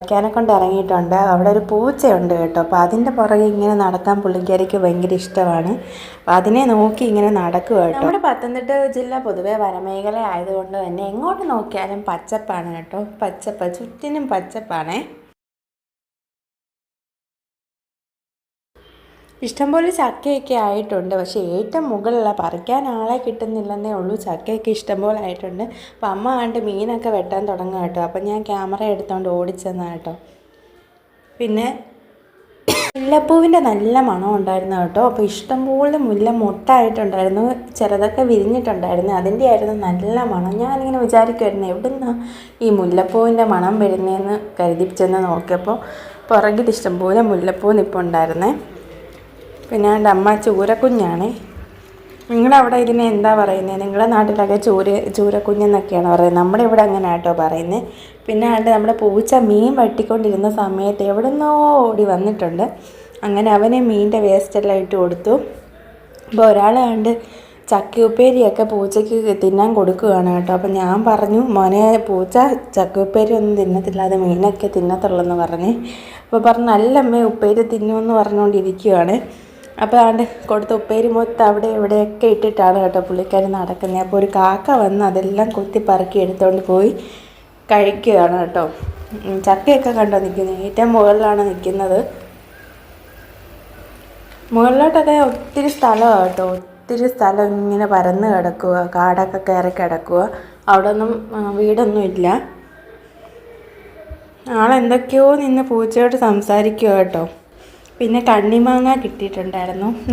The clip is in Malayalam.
ക്കാനെ കൊണ്ട് ഇറങ്ങിയിട്ടുണ്ട്. അവിടെ ഒരു പൂച്ചയുണ്ട് കേട്ടോ. അപ്പോൾ അതിൻ്റെ പുറകെ ഇങ്ങനെ നടക്കാൻ പുള്ളിക്കാരിക്ക് ഭയങ്കര ഇഷ്ടമാണ്. അപ്പോൾ അതിനെ നോക്കി ഇങ്ങനെ നടക്കുക കേട്ടോ. നമ്മുടെ പത്തനംതിട്ട ജില്ല പൊതുവെ വനമേഖല ആയതുകൊണ്ട് തന്നെ എങ്ങോട്ട് നോക്കിയാലും പച്ചപ്പാണ് കേട്ടോ. പച്ചപ്പ് ചുറ്റിനും പച്ചപ്പാണേ. ഇഷ്ടംപോലെ ചക്കയൊക്കെ ആയിട്ടുണ്ട്. പക്ഷേ ഏറ്റവും മുകളിലുള്ള പറിക്കാൻ ആളെ കിട്ടുന്നില്ലെന്നേ ഉള്ളൂ. ചക്കയൊക്കെ ഇഷ്ടംപോലെ ആയിട്ടുണ്ട്. അപ്പോൾ അമ്മ കണ്ട് മീനൊക്കെ വെട്ടാൻ തുടങ്ങുക കേട്ടോ. അപ്പം ഞാൻ ക്യാമറ എടുത്തുകൊണ്ട് ഓടിച്ചെന്നാണ് കേട്ടോ. പിന്നെ മുല്ലപ്പൂവിൻ്റെ നല്ല മണം ഉണ്ടായിരുന്നു കേട്ടോ. അപ്പോൾ ഇഷ്ടംപോലെ മുല്ല മൊട്ടായിട്ടുണ്ടായിരുന്നു. ചിലതൊക്കെ വിരിഞ്ഞിട്ടുണ്ടായിരുന്നു. അതിൻ്റെ ആയിരുന്നു നല്ല മണം. ഞാനിങ്ങനെ വിചാരിക്കുമായിരുന്നു എവിടുന്നാ ഈ മുല്ലപ്പൂവിൻ്റെ മണം വരുന്നതെന്ന് കരുതി ചെന്ന് നോക്കിയപ്പോൾ പുറകിൽ ഇഷ്ടംപോലെ മുല്ലപ്പൂ നിൽപ്പുണ്ടായിരുന്നേ. പിന്നെ എൻ്റെ അമ്മ ചൂരക്കുഞ്ഞാണ്. നിങ്ങളവിടെ ഇതിനെ എന്താ പറയുന്നത്? നിങ്ങളുടെ നാട്ടിലൊക്കെ ചൂരക്കുഞ്ഞെന്നൊക്കെയാണ് പറയുന്നത്. നമ്മുടെ ഇവിടെ അങ്ങനെ കേട്ടോ പറയുന്നത്. പിന്നെ നമ്മുടെ പൂച്ച മീൻ വെട്ടിക്കൊണ്ടിരുന്ന സമയത്ത് എവിടെ നിന്നോ ഓടി വന്നിട്ടുണ്ട്. അങ്ങനെ അവനെ മീനിൻ്റെ വേസ്റ്റെല്ലാം ഇട്ട് കൊടുത്തു. അപ്പോൾ ഒരാൾ ചക്കയുപ്പേരിയൊക്കെ പൂച്ചയ്ക്ക് തിന്നാൻ കൊടുക്കുകയാണ് കേട്ടോ. അപ്പോൾ ഞാൻ പറഞ്ഞു, മോനെ പൂച്ച ചക്കയുപ്പേരി ഒന്നും തിന്നത്തില്ല, അത് മീനൊക്കെ തിന്നത്തുള്ളെന്ന് പറഞ്ഞ്. അപ്പോൾ പറഞ്ഞു നല്ലമ്മേ ഉപ്പേരി തിന്നുമെന്ന് പറഞ്ഞുകൊണ്ടിരിക്കുകയാണ്. അപ്പോൾ കൊടുത്ത ഉപ്പേരി മൊത്തം അവിടെ ഇവിടെയൊക്കെ ഇട്ടിട്ടാണ് കേട്ടോ പുള്ളിക്കാരി നടക്കുന്നത്. അപ്പോൾ ഒരു കാക്ക വന്ന് അതെല്ലാം കുത്തി പറക്കി എടുത്തുകൊണ്ട് പോയി കഴിക്കുകയാണ് കേട്ടോ. ചക്കയൊക്കെ കണ്ടോ നിൽക്കുന്നത്? ഏറ്റവും മുകളിലാണ് നിൽക്കുന്നത്. മുകളിലോട്ടൊക്കെ ഒത്തിരി സ്ഥലമാണ് കേട്ടോ. ഒത്തിരി സ്ഥലം ഇങ്ങനെ പരന്ന് കിടക്കുക, കാടൊക്കെ കയറി കിടക്കുക. അവിടെ ഒന്നും വീടൊന്നും ഇല്ല. ആളെന്തൊക്കെയോ നിന്ന് പൂച്ചയോട് സംസാരിക്കുക കേട്ടോ. പിന്നെ കണ്ണിമാങ്ങ കിട്ടിയിട്ടുണ്ടായിരുന്നു.